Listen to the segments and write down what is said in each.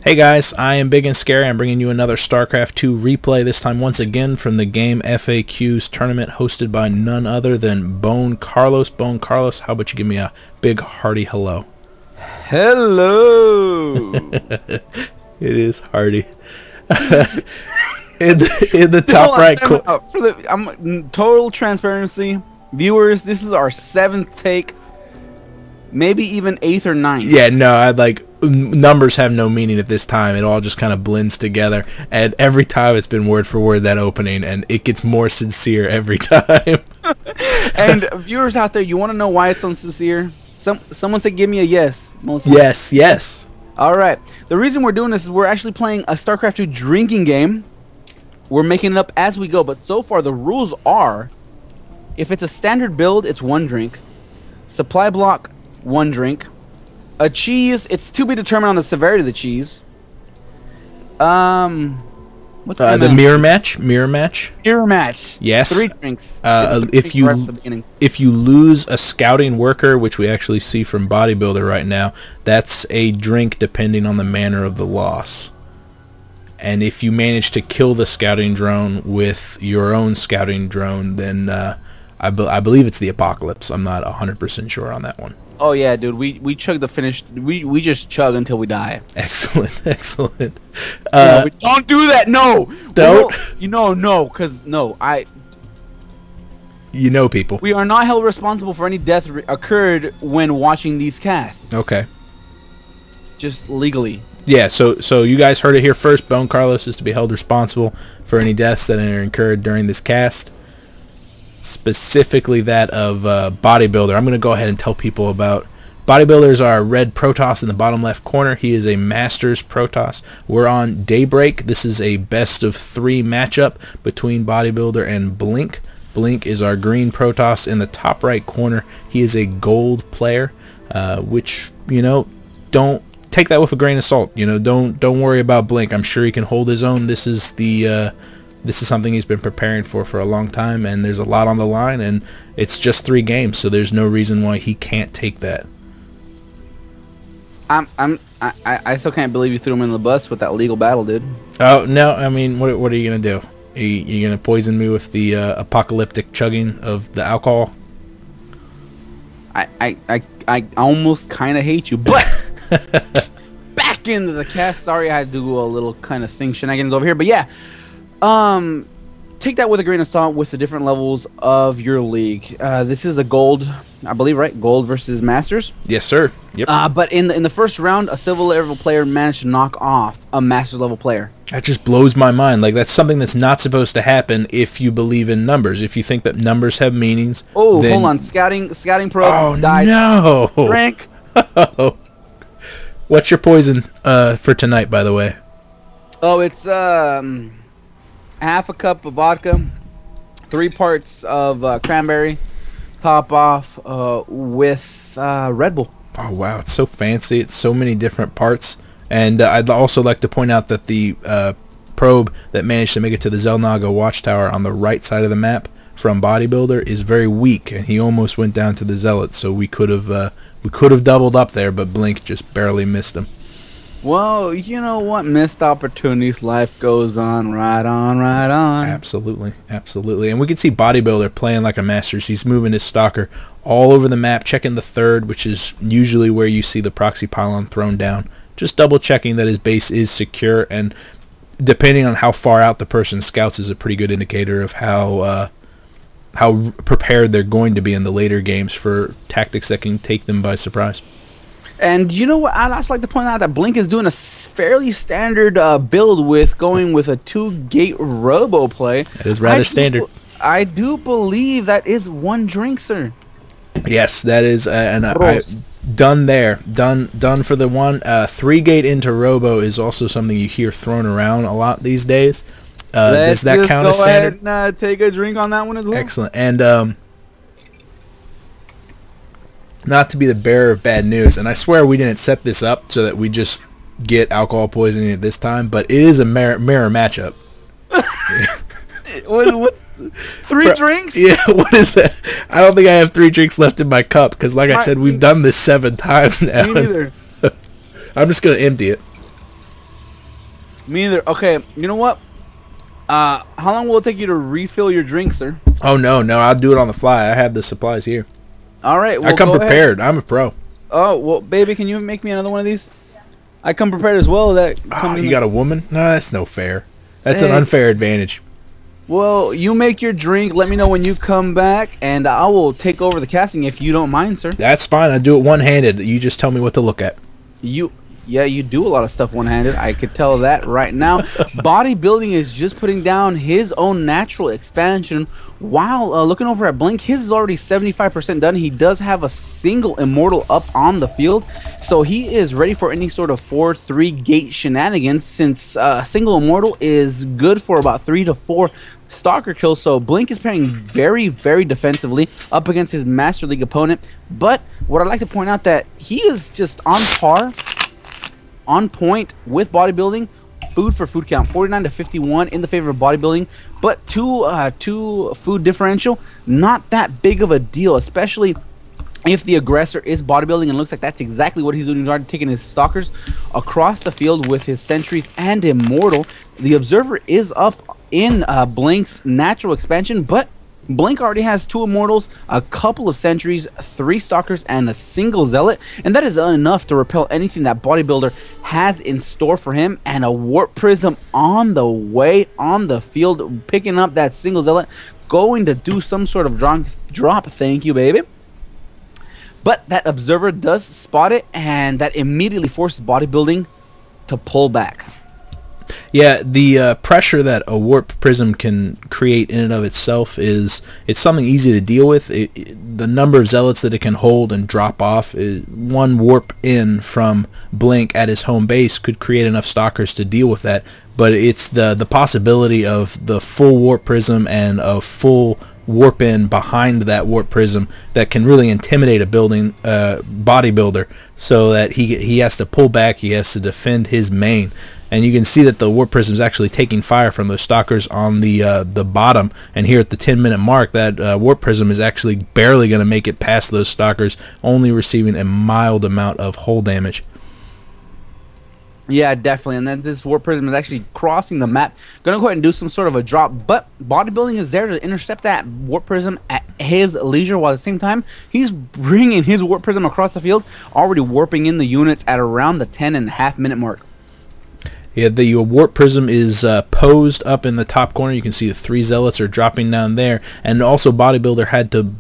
Hey guys, I am Ibigandscary. I'm bringing you another StarCraft 2 replay, this time once again from the GameFaqs tournament hosted by none other than Bone Carlos. Bone Carlos, how about you give me a big hearty hello? Hello! It is hearty. in the top right corner. For the total transparency, viewers, this is our 7th take, maybe even 8th or 9th. Yeah, no, I'd like... Numbers have no meaning at this time. It all just kind of blends together, and every time it's been word for word that opening, and it gets more sincere every time. And viewers out there, you want to know why it's unsincere? Someone said give me a yes. Yes. All right. The reason we're doing this is we're actually playing a StarCraft 2 drinking game. We're making it up as we go, but so far the rules are, if it's a standard build, it's 1 drink. Supply block, 1 drink. A cheese, it's to be determined on the severity of the cheese. What's the mirror match? Mirror match? Mirror match. Yes. 3 drinks. If you lose a scouting worker, which we actually see from Bodybuilder right now, that's a drink depending on the manner of the loss. And if you manage to kill the scouting drone with your own scouting drone, then I believe it's the Apocalypse. I'm not 100% sure on that one. Oh yeah, dude, we chug the finish. We just chug until we die. Excellent, excellent. No, don't do that. No, don't. You know, people. We are not held responsible for any death occurred when watching these casts. Okay. Just legally. Yeah. So you guys heard it here first. Bone Carlos is to be held responsible for any deaths that are incurred during this cast. Specifically that of Bodybuilder. I'm going to go ahead and tell people about Bodybuilders. Are red Protoss in the bottom left corner. He is a Masters Protoss. We're on Daybreak. This is a best of 3 matchup between Bodybuilder and Blink. Blink is our green Protoss in the top right corner. He is a gold player, which, you know, don't take that with a grain of salt. You know, don't worry about Blink. I'm sure he can hold his own. This is something he's been preparing for a long time, and there's a lot on the line, and it's just 3 games, so there's no reason why he can't take that. I still can't believe you threw him in the bus with that legal battle, dude. Oh no, I mean, what are you gonna do? You gonna poison me with the apocalyptic chugging of the alcohol? I almost kind of hate you, but back into the cast. Sorry, I had to do a little kind of thing shenanigans over here, but yeah. Take that with a grain of salt with the different levels of your league. This is a gold, I believe, right? Gold versus Masters. Yes, sir. Yep. But in the first round, a silver level player managed to knock off a Masters level player. That just blows my mind. Like, that's something that's not supposed to happen if you believe in numbers. If you think that numbers have meanings. Oh, then... hold on. Scouting pro died. No. Drink. What's your poison for tonight, by the way? Oh, it's half a cup of vodka, 3 parts of cranberry, top off with Red Bull. Oh wow, it's so fancy. It's so many different parts. And I'd also like to point out that the probe that managed to make it to the Zelnaga watchtower on the right side of the map from Bodybuilder is very weak, and he almost went down to the Zealot. So we could have doubled up there, but Blink just barely missed him. Well, you know what? Missed opportunities. Life goes on, right on, right on. Absolutely, absolutely. And we can see Bodybuilder playing like a Masters. He's moving his stalker all over the map, checking the 3rd, which is usually where you see the proxy pylon thrown down. Just double checking that his base is secure, and depending on how far out the person scouts is a pretty good indicator of how prepared they're going to be in the later games for tactics that can take them by surprise. And you know what? I'd also like to point out that Blink is doing a fairly standard build with going with a 2-gate robo play. That is rather standard. I do believe that is 1 drink, sir. Yes, that is, and I done there, done for the 1. 3-gate into robo is also something you hear thrown around a lot these days. Does that count as standard? Go ahead and take a drink on that one as well. Excellent. And not to be the bearer of bad news, and I swear we didn't set this up so that we just get alcohol poisoning at this time, but it is a mirror matchup. What's 3 drinks? Yeah, what is that? I don't think I have 3 drinks left in my cup, because like I said, we've done this 7 times now. Me neither. I'm just going to empty it. Me either. Okay, you know what? How long will it take you to refill your drink, sir? Oh, no, I'll do it on the fly. I have the supplies here. All right. Well, I come go prepared. ahead. I'm a pro. Oh, well, baby, can you make me another one of these? I come prepared as well. Oh, you got a woman? No, that's no fair. That's an Hey. unfair advantage. Well, you make your drink. Let me know when you come back, and I will take over the casting if you don't mind, sir. That's fine. I do it one-handed. You just tell me what to look at. Yeah, you do a lot of stuff one-handed. I could tell that right now. Bodybuilding is just putting down his own natural expansion while looking over at Blink. His is already 75% done. He does have a single immortal up on the field, so he is ready for any sort of 4-3 gate shenanigans, since single immortal is good for about 3 to 4 stalker kills. So Blink is playing very, very defensively up against his Master League opponent. But what I'd like to point out that he is just on par, on point with bodybuilding. Food for food count 49 to 51 in the favor of bodybuilding, but two food differential, not that big of a deal, especially if the aggressor is bodybuilding, and looks like that's exactly what he's doing. He's already taking his stalkers across the field with his sentries and immortal. The observer is up in Blink's natural expansion, but Blink already has 2 immortals, a couple of sentries, 3 stalkers, and a single zealot, and that is enough to repel anything that bodybuilder has in store for him. And a warp prism on the way on the field, picking up that single zealot, going to do some sort of drop. Thank you, baby. But that observer does spot it, and that immediately forces bodybuilding to pull back. Yeah, the pressure that a warp prism can create in and of itself it's something easy to deal with. The number of zealots that it can hold and drop off, one warp in from Blink at his home base could create enough stalkers to deal with that. But it's the possibility of the full warp prism and a full warp in behind that warp prism that can really intimidate a bodybuilder, so that he has to pull back, he has to defend his main. And you can see that the warp prism is actually taking fire from those stalkers on the bottom. And here at the 10-minute mark, that warp prism is actually barely going to make it past those stalkers, only receiving a mild amount of hull damage. Yeah, definitely. And then this warp prism is actually crossing the map. Gonna go ahead and do some sort of a drop, but bodybuilding is there to intercept that warp prism at his leisure, while at the same time he's bringing his warp prism across the field, already warping in the units at around the 10.5-minute mark. Yeah, the warp prism is posed up in the top corner. You can see the 3 zealots are dropping down there, and also bodybuilder had to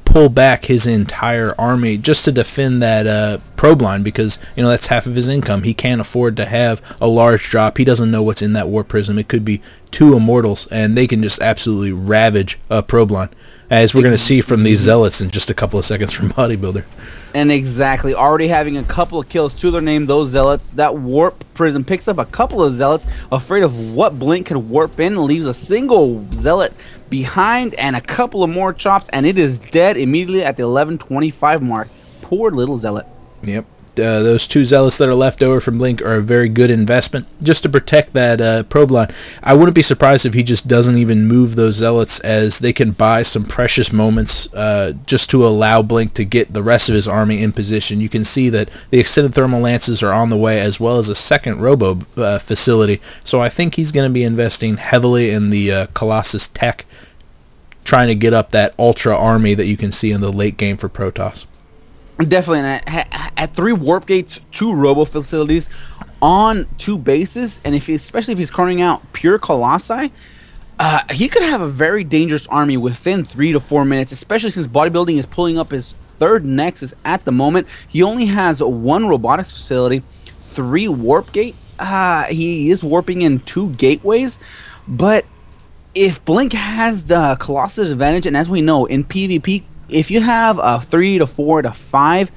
pull back his entire army just to defend that probe line, because that's half of his income. He can't afford to have a large drop. He doesn't know what's in that warp prism. It could be 2 immortals, and they can just absolutely ravage a probe line, as we're going to see from these zealots in just a couple of seconds from bodybuilder. And exactly, already having a couple of kills to their name, those zealots. That warp prism picks up a couple of zealots, afraid of what Blink could warp in, leaves a single zealot behind and a couple of more chops, and it is dead immediately at the 11:25 mark. Poor little zealot. Yep. Those 2 zealots that are left over from Blink are a very good investment just to protect that probe line. I wouldn't be surprised if he just doesn't even move those zealots, as they can buy some precious moments just to allow Blink to get the rest of his army in position. You can see that the extended thermal lances are on the way, as well as a second robo facility. So I think he's going to be investing heavily in the Colossus tech, trying to get up that ultra army that you can see in the late game for Protoss. Definitely, and at 3 warp gates, 2 robo facilities on 2 bases, and especially if he's carrying out pure Colossi, he could have a very dangerous army within 3 to 4 minutes, especially since bodybuilding is pulling up his 3rd nexus at the moment. He only has 1 robotics facility, 3 warp gate. He is warping in 2 gateways, but if Blink has the Colossus advantage, and as we know in PvP, if you have a 3 to 4 to 5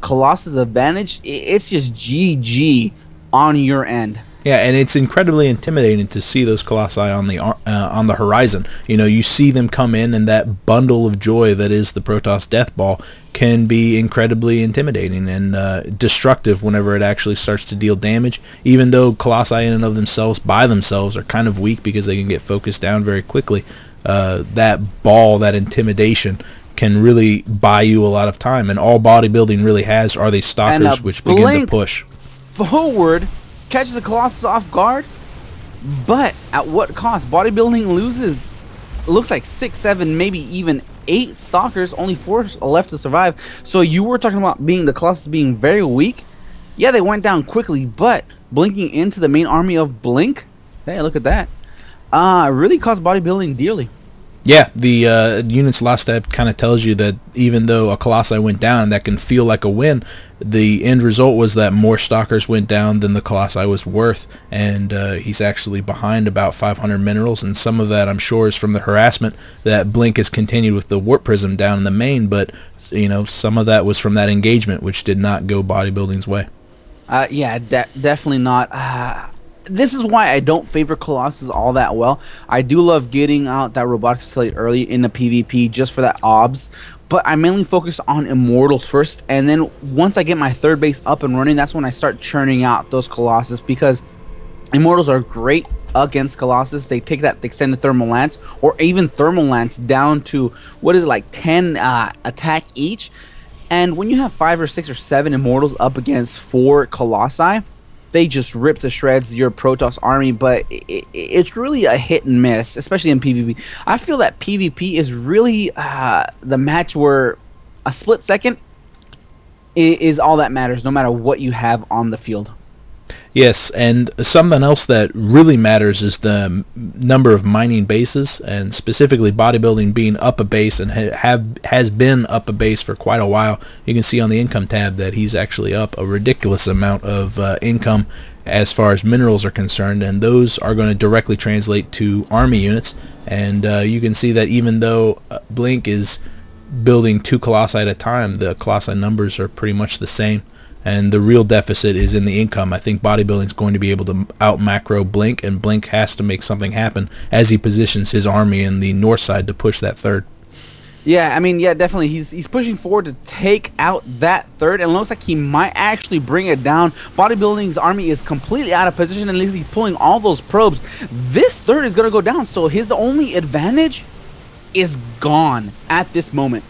Colossus advantage, it's just GG on your end. Yeah, and it's incredibly intimidating to see those Colossi on the horizon. You see them come in, and that bundle of joy that is the Protoss Death Ball can be incredibly intimidating and destructive whenever it actually starts to deal damage. Even though Colossi in and of themselves, by themselves, are kind of weak because they can get focused down very quickly, that ball, that intimidation, can really buy you a lot of time. And all bodybuilding really has are these stalkers, which begin to push forward catches the Colossus off guard, but at what cost? Bodybuilding loses, it looks like 6, 7, maybe even 8 stalkers, only 4 left to survive. So you were talking about the Colossus being very weak. Yeah, they went down quickly, but blinking into the main army of Blink, hey, look at that. Really cost Bodybuilding dearly. Yeah, the units lost stat kind of tells you that even though a Colossi went down, that can feel like a win. The end result was that more stalkers went down than the Colossi was worth, and he's actually behind about 500 minerals, and some of that I'm sure is from the harassment that Blink has continued with the Warp Prism down in the main, but you know, some of that was from that engagement, which did not go Bodybuilding's way. Yeah, definitely not. This is why I don't favor Colossus all that well. I do love getting out that robotics facility early in the PvP just for that OBS, but I mainly focus on Immortals first, and then once I get my third base up and running, that's when I start churning out those Colossus, because Immortals are great against Colossus. They take that extended Thermal Lance, or even Thermal Lance, down to, what is it, like 10 attack each, and when you have 5 or 6 or 7 Immortals up against 4 Colossi, they just rip to shreds your Protoss army. But it's really a hit and miss, especially in PvP. I feel that PvP is really the match where a split second is all that matters, no matter what you have on the field. Yes, and something else that really matters is the number of mining bases, and specifically Bodybuilding being up a base and has been up a base for quite a while. You can see on the income tab that he's actually up a ridiculous amount of income as far as minerals are concerned, and those are going to directly translate to army units. And you can see that even though Blink is building 2 Colossi at a time, the Colossi numbers are pretty much the same. And the real deficit is in the income. I think Bodybuilding is going to be able to out macro Blink, and Blink has to make something happen as he positions his army in the north side to push that third. Yeah, I mean, yeah, definitely. He's pushing forward to take out that third, and it looks like he might actually bring it down. Bodybuilding's army is completely out of position, and he's pulling all those probes. This third is going to go down, so his only advantage is gone at this moment.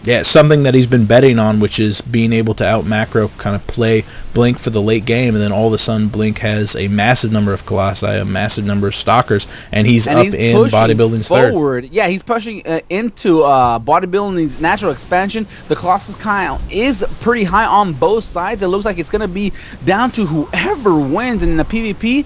Yeah, something that he's been betting on, which is being able to out macro, kind of play Blink for the late game, and then all of a sudden Blink has a massive number of Colossi, a massive number of Stalkers, and he's up in Bodybuilding's forward. third. Yeah, he's pushing into Bodybuilding's natural expansion. The Colossus count is pretty high on both sides. It looks like it's going to be down to whoever wins in the PvP.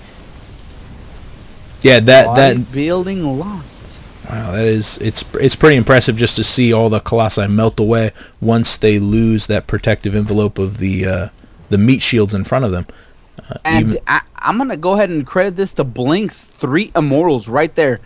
Yeah, that Bodybuilding lost. Wow, it's pretty impressive just to see all the Colossi melt away once they lose that protective envelope of the meat shields in front of them. And I'm gonna go ahead and credit this to Blink's 3 Immortals right there.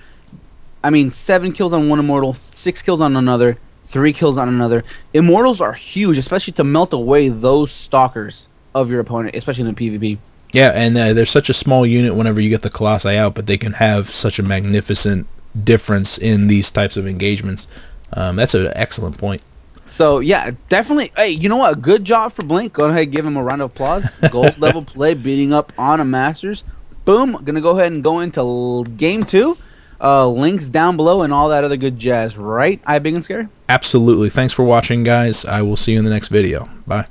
I mean, 7 kills on one Immortal, 6 kills on another, 3 kills on another. Immortals are huge, especially to melt away those stalkers of your opponent, especially in the PvP. Yeah, and they're such a small unit whenever you get the Colossi out, but they can have such a magnificent difference in these types of engagements. That's an excellent point. So yeah, definitely. Hey, you know what? Good job for Blink. Go ahead and give him a round of applause. Gold level play, beating up on a Masters. Boom. Gonna go ahead and go into game 2. Links down below and all that other good jazz. Right? Ibigandscary? Absolutely. Thanks for watching, guys. I will see you in the next video. Bye.